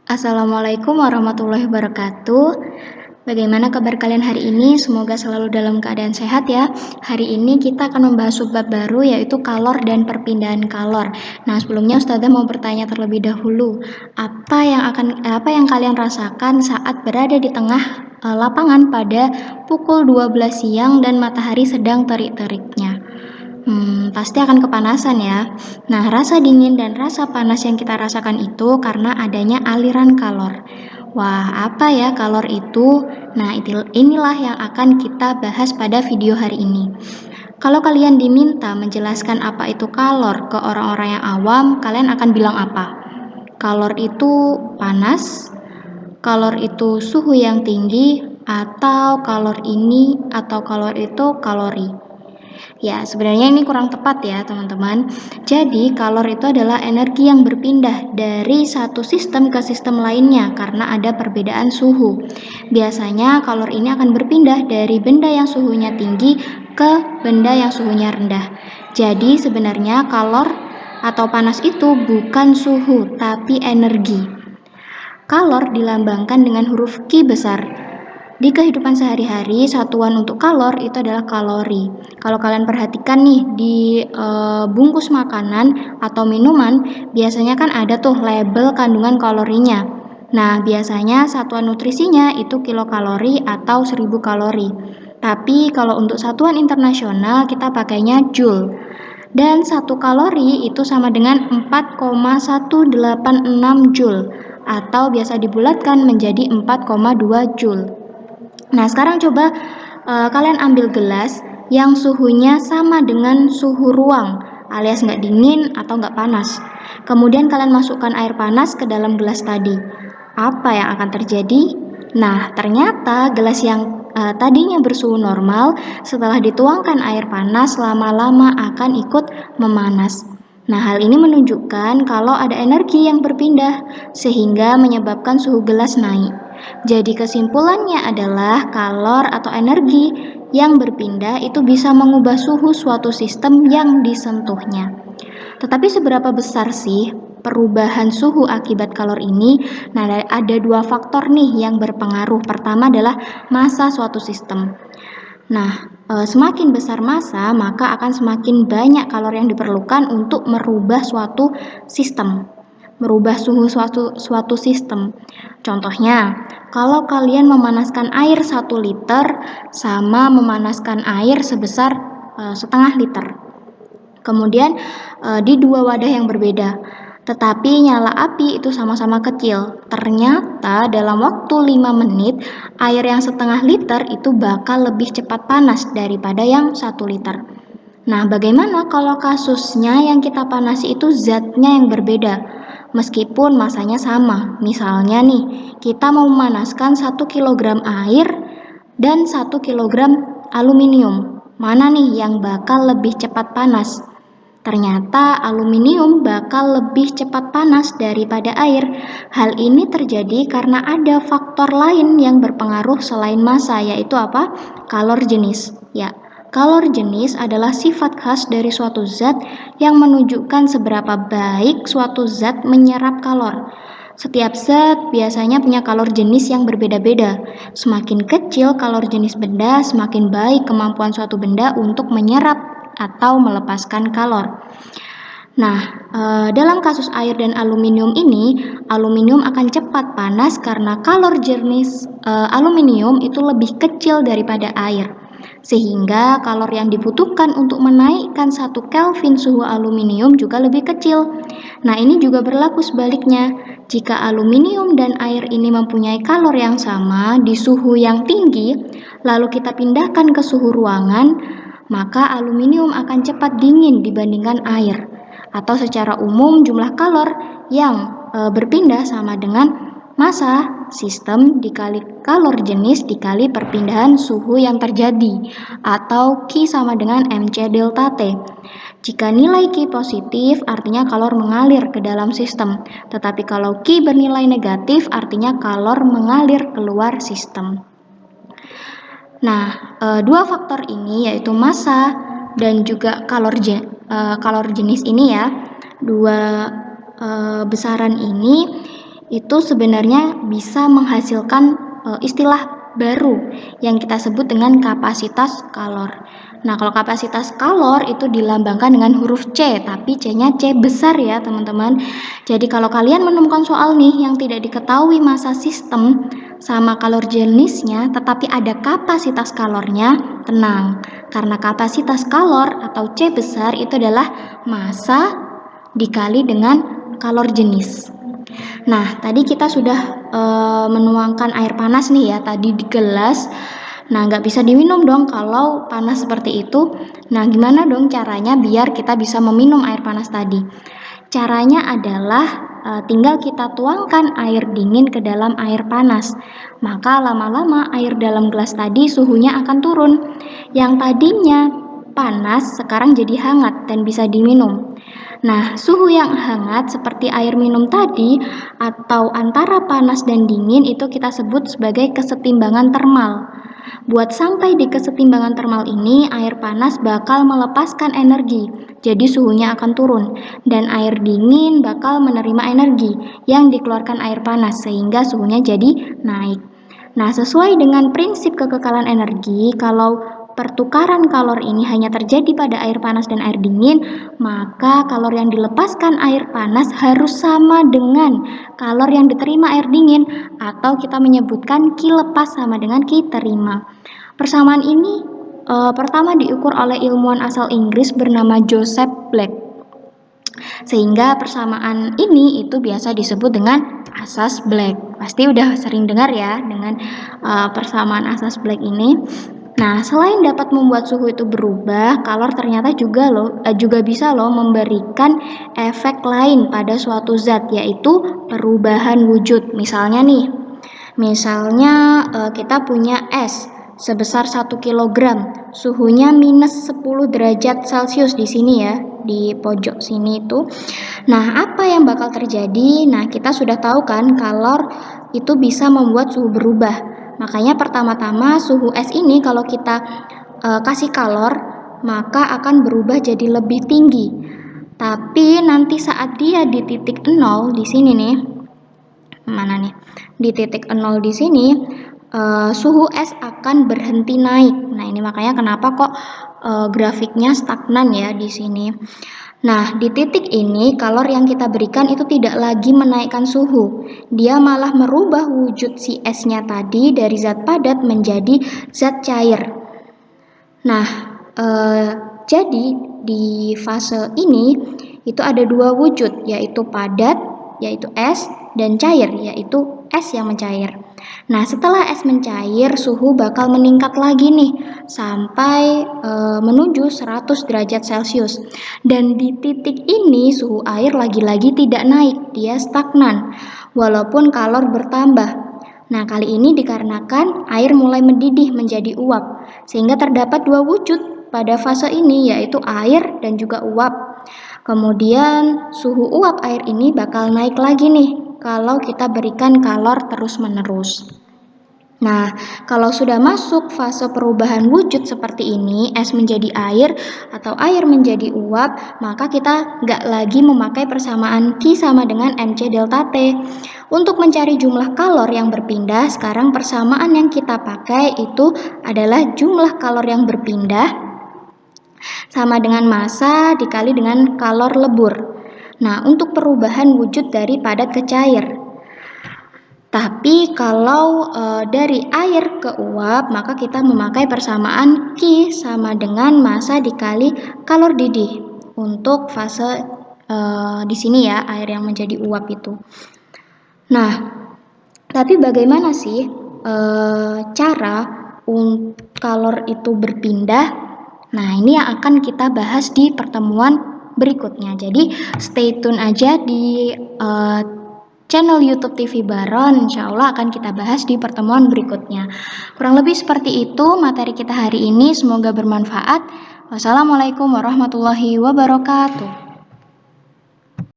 Assalamualaikum warahmatullahi wabarakatuh. Bagaimana kabar kalian hari ini? Semoga selalu dalam keadaan sehat ya. Hari ini kita akan membahas subbab baru yaitu kalor dan perpindahan kalor. Nah, sebelumnya Ustazah mau bertanya terlebih dahulu, apa yang kalian rasakan saat berada di tengah lapangan pada pukul 12 siang dan matahari sedang terik-teriknya? Pasti akan kepanasan ya. Nah, rasa dingin dan rasa panas yang kita rasakan itu karena adanya aliran kalor. Wah, apa ya kalor itu? Nah, inilah yang akan kita bahas pada video hari ini. Kalau kalian diminta menjelaskan apa itu kalor ke orang-orang yang awam, kalian akan bilang apa? Kalor itu panas, kalor itu suhu yang tinggi, atau kalor ini atau kalor itu kalori. Ya, sebenarnya ini kurang tepat ya, teman-teman. Jadi, kalor itu adalah energi yang berpindah dari satu sistem ke sistem lainnya karena ada perbedaan suhu. Biasanya, kalor ini akan berpindah dari benda yang suhunya tinggi ke benda yang suhunya rendah. Jadi, sebenarnya kalor atau panas itu bukan suhu, tapi energi. Kalor dilambangkan dengan huruf Q besar. Di kehidupan sehari-hari, satuan untuk kalor itu adalah kalori. Kalau kalian perhatikan nih di bungkus makanan atau minuman, biasanya kan ada tuh label kandungan kalorinya. Nah, biasanya satuan nutrisinya itu kilokalori atau 1000 kalori. Tapi kalau untuk satuan internasional kita pakainya joule. Dan 1 kalori itu sama dengan 4,186 joule atau biasa dibulatkan menjadi 4,2 joule. Nah, sekarang coba kalian ambil gelas yang suhunya sama dengan suhu ruang, alias nggak dingin atau nggak panas. Kemudian kalian masukkan air panas ke dalam gelas tadi. Apa yang akan terjadi? Nah, ternyata gelas yang tadinya bersuhu normal, setelah dituangkan air panas, lama-lama akan ikut memanas. Nah, hal ini menunjukkan kalau ada energi yang berpindah, sehingga menyebabkan suhu gelas naik. Jadi kesimpulannya adalah kalor atau energi yang berpindah itu bisa mengubah suhu suatu sistem yang disentuhnya. Tetapi seberapa besar sih perubahan suhu akibat kalor ini? Nah, ada dua faktor nih yang berpengaruh. Pertama adalah massa suatu sistem. Nah, semakin besar massa, maka akan semakin banyak kalor yang diperlukan untuk merubah suatu sistem, merubah suhu suatu sistem. Contohnya, kalau kalian memanaskan air 1 liter sama memanaskan air sebesar setengah liter. Kemudian di dua wadah yang berbeda, tetapi nyala api itu sama-sama kecil. Ternyata dalam waktu 5 menit, air yang setengah liter itu bakal lebih cepat panas daripada yang 1 liter. Nah, bagaimana kalau kasusnya yang kita panasi itu zatnya yang berbeda? Meskipun masanya sama. Misalnya nih, kita mau memanaskan 1 kg air dan 1 kg aluminium. Mana nih yang bakal lebih cepat panas? Ternyata aluminium bakal lebih cepat panas daripada air. Hal ini terjadi karena ada faktor lain yang berpengaruh selain massa, yaitu apa? Kalor jenis. Ya, kalor jenis adalah sifat khas dari suatu zat yang menunjukkan seberapa baik suatu zat menyerap kalor. Setiap zat biasanya punya kalor jenis yang berbeda-beda. Semakin kecil kalor jenis benda, semakin baik kemampuan suatu benda untuk menyerap atau melepaskan kalor. Nah, dalam kasus air dan aluminium ini, aluminium akan cepat panas karena kalor jenis aluminium itu lebih kecil daripada air. Sehingga kalor yang dibutuhkan untuk menaikkan 1 Kelvin suhu aluminium juga lebih kecil. Nah, ini juga berlaku sebaliknya. Jika aluminium dan air ini mempunyai kalor yang sama di suhu yang tinggi, lalu kita pindahkan ke suhu ruangan, maka aluminium akan cepat dingin dibandingkan air. Atau secara umum jumlah kalor yang berpindah sama dengan massa sistem dikali kalor jenis dikali perpindahan suhu yang terjadi, atau Q sama dengan mc delta T. Jika nilai Q positif artinya kalor mengalir ke dalam sistem, tetapi kalau Q bernilai negatif artinya kalor mengalir keluar sistem. Nah, dua faktor ini yaitu massa dan juga kalor jenis ini ya, dua besaran ini itu sebenarnya bisa menghasilkan istilah baru yang kita sebut dengan kapasitas kalor. Nah, kalau kapasitas kalor itu dilambangkan dengan huruf C, tapi C-nya C besar ya, teman-teman. Jadi kalau kalian menemukan soal nih yang tidak diketahui massa sistem sama kalor jenisnya, tetapi ada kapasitas kalornya, tenang. Karena kapasitas kalor atau C besar itu adalah massa dikali dengan kalor jenis. Nah, tadi kita sudah menuangkan air panas nih ya, tadi di gelas. Nah, nggak bisa diminum dong kalau panas seperti itu. Nah, gimana dong caranya biar kita bisa meminum air panas tadi? Caranya adalah tinggal kita tuangkan air dingin ke dalam air panas. Maka lama-lama air dalam gelas tadi suhunya akan turun. Yang tadinya panas sekarang jadi hangat dan bisa diminum. Nah, suhu yang hangat seperti air minum tadi atau antara panas dan dingin itu kita sebut sebagai kesetimbangan termal. Buat sampai di kesetimbangan termal ini, air panas bakal melepaskan energi, jadi suhunya akan turun, dan air dingin bakal menerima energi yang dikeluarkan air panas, sehingga suhunya jadi naik. Nah, sesuai dengan prinsip kekekalan energi, kalau pertukaran kalor ini hanya terjadi pada air panas dan air dingin, maka kalor yang dilepaskan air panas harus sama dengan kalor yang diterima air dingin, atau kita menyebutkan Q lepas sama dengan Q terima. Persamaan ini pertama diukur oleh ilmuwan asal Inggris bernama Joseph Black. Sehingga persamaan ini itu biasa disebut dengan asas Black. Pasti udah sering dengar ya dengan persamaan asas Black ini. Nah, selain dapat membuat suhu itu berubah, kalor ternyata juga bisa memberikan efek lain pada suatu zat, yaitu perubahan wujud. Misalnya kita punya es sebesar 1 kg, suhunya minus 10 derajat Celcius di sini ya, di pojok sini itu. Nah, apa yang bakal terjadi? Nah, kita sudah tahu kan kalor itu bisa membuat suhu berubah. Makanya pertama-tama suhu es ini kalau kita kasih kalor, maka akan berubah jadi lebih tinggi. Tapi nanti saat dia di titik 0 di sini nih, mana nih? Di titik 0 di sini, suhu es akan berhenti naik. Nah, ini makanya kenapa kok grafiknya stagnan ya di sini. Nah, di titik ini kalor yang kita berikan itu tidak lagi menaikkan suhu. Dia malah merubah wujud si esnya tadi dari zat padat menjadi zat cair. Nah, jadi di fase ini itu ada dua wujud, yaitu padat, yaitu es, dan cair, yaitu es yang mencair. Nah, setelah es mencair, suhu bakal meningkat lagi nih sampai menuju 100 derajat Celcius. Dan di titik ini suhu air lagi-lagi tidak naik, dia stagnan walaupun kalor bertambah. Nah, kali ini dikarenakan air mulai mendidih menjadi uap, sehingga terdapat dua wujud pada fase ini, yaitu air dan juga uap. Kemudian suhu uap air ini bakal naik lagi nih kalau kita berikan kalor terus-menerus. Nah, kalau sudah masuk fase perubahan wujud seperti ini, es menjadi air atau air menjadi uap, maka kita nggak lagi memakai persamaan Q sama dengan mc delta T. Untuk mencari jumlah kalor yang berpindah, sekarang persamaan yang kita pakai itu adalah jumlah kalor yang berpindah sama dengan massa dikali dengan kalor lebur. Nah, untuk perubahan wujud dari padat ke cair. Tapi kalau dari air ke uap, maka kita memakai persamaan Q sama dengan massa dikali kalor didih untuk fase di sini ya, air yang menjadi uap itu. Nah, tapi bagaimana sih cara kalor itu berpindah? Nah, ini yang akan kita bahas di pertemuan berikutnya. Jadi stay tune aja di channel YouTube TV Baron, insya Allah akan kita bahas di pertemuan berikutnya. Kurang lebih seperti itu materi kita hari ini, semoga bermanfaat. Wassalamualaikum warahmatullahi wabarakatuh.